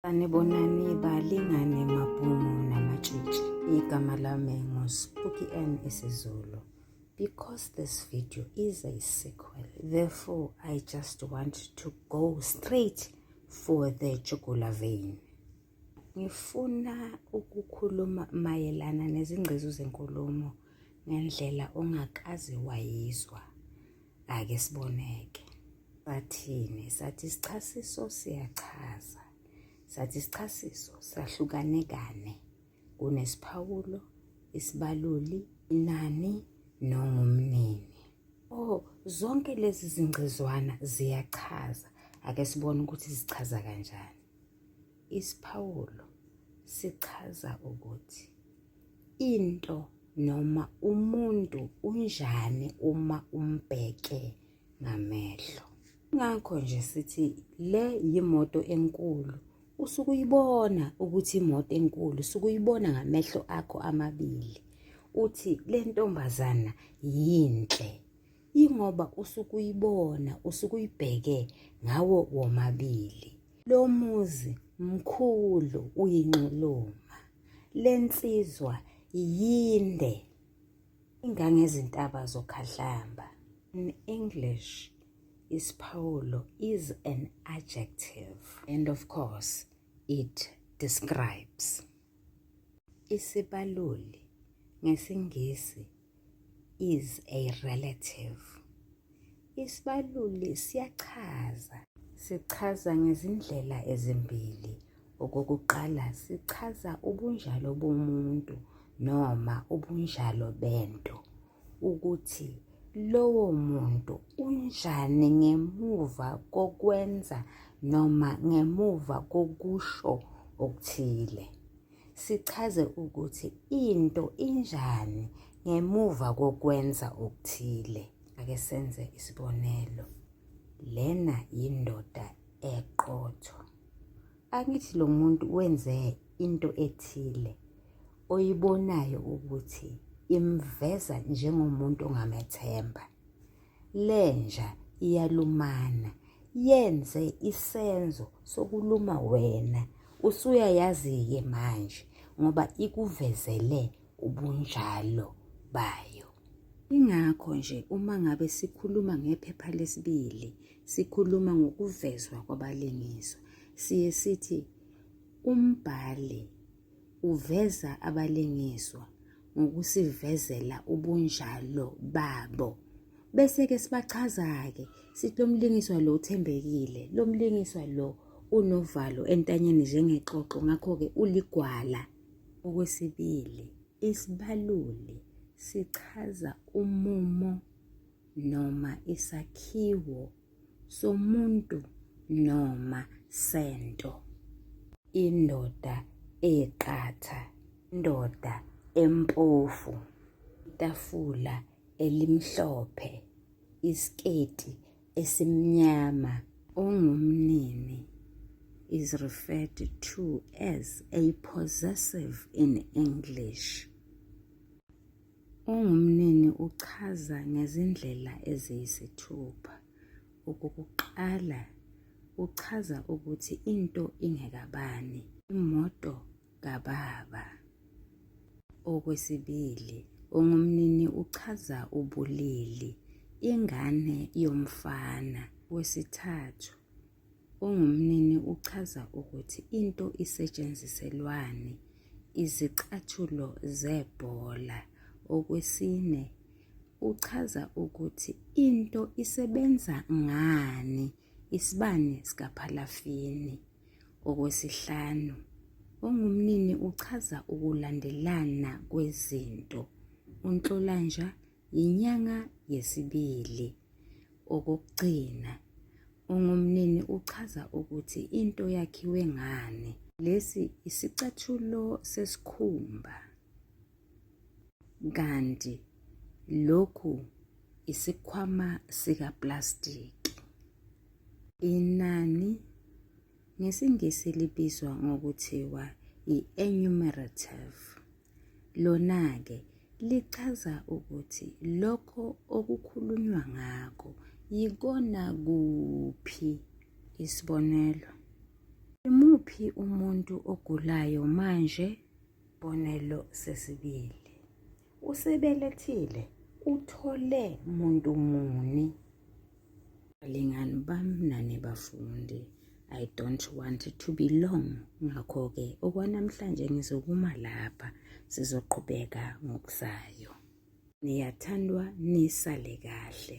Sanibonani balingani mabhungu namatshitshi. Igama lami nguSpooky N isiZulu. Because this video is a sequel, therefore I just want to go straight for the jugular vein. Ngifuna ukukhuluma mayelana nezingcezu zenkulumo ngendlela ongakaze wayizwa. Ake siboneke. Sathini? Sathi isichasiso siyachaza. Sathi isichasiso sahlukanekane. Kunesiphawulo, isibaluli, inani, nongumnini. Zonke lezi zingcezwana ziyachaza. Ake sibone ukuthi zichaza kanjani. Isiphawulo sichaza ukuthi into noma umuntu unjani uma umbheke ngamehlo. Ngakho nje sithi le yimoto enkulu. Usukuyibona ukuthi imoto enkulu, usukuyibona ngamehlo akho amabili. Uthi le ntombazana yinhle. Ingoba usukuyibona, usukuyibheke ngawo womabili. Lo muzi mkhulu uyinxuluma. Lensizwa yinde. Ingangezintaba zokhahlamba. In English, isiphawulo is an adjective, and of course, it describes. Isibaluli ngesiNgisi is a relative. Isibaluli siyachaza. Sichaza ngezindlela ezimbili. Okokuqala, sichaza ubunjalo bomuntu noma ubunjalo bento. Ukuthi lowo muntu unjani ngemuva kokwenza noma ngemuva kokusho okuthile. Sichaze ukuthi into injani ngemuva kokwenza okuthile. Ake senze isibonelo. Lena indoda eqotho. Angithi lo muntu wenze into ethile oyibonayo ukuthi imveza njengomuntu ongamethemba. Lenja iyalumana, yenze isenzo sokuluma wena. Usuyayazi-ke manje ngoba ikuvezele ubunjalo bayo. Ingakho nje uma ngabe sikhuluma ngephepha lesibili, sikhuluma ngokuvezwa kwabalingiswa. Siye sithi umbhali uveza abalingiswa ngokusivezela ubunjalo babo. Bese-ke sibachaza-ke sithi lo mlingiswa lo uthembekile, lo mlingiswa lo unovalo entanyeni njengexoxo, ngakho-ke uligwala. Okwesibili, isibaluli sichaza umumo noma isakhiwo somuntu noma sento. Indoda eqatha, indoda empofu, itafula elimhlophe, isketi esimnyama. Ongumnini is referred to as a possessive in English. Ongumnini uchaza ngezindlela eziyisithupha. Okokuqala, uchaza ukuthi into ingekabani, imoto kababa. Okwesibili, ongumnini uchaza ubulili, ingane yomfana. Wesithathu, ongumnini uchaza ukuthi into isetshenziselwani, izicathulo zebhola. Okwesine, uchaza ukuthi into isebenza ngani, isibane sikaphalafini. Okwesihlanu, ongumnini uchaza ukulandelana kwezinto. UNhlolanja inyanga yesibili. Okugcina, ongumnini uchaza ukuthi into yakhiwe ngani. Lesi isicathulo sesikhumba. Kanti lokhu isikhwama sikaplastiki. Inani ngesiNgisi libizwa ngokuthiwa i-enumerative. Lona-ke lichaza ukuthi lokho okukhulunywa ngako yikona kuphi. Isibonelo, Imuphi umuntu ogulayo manje? Bonelo sesibili. Usebelethile, uthole muntu muni? Balingani bami nani bafundi, I don't want to be long. Ngakho-ke okwanamhlanje ngizokuma lapha, sizoqhubeka ngokuzayo. Niyathandwa, nisale kahle.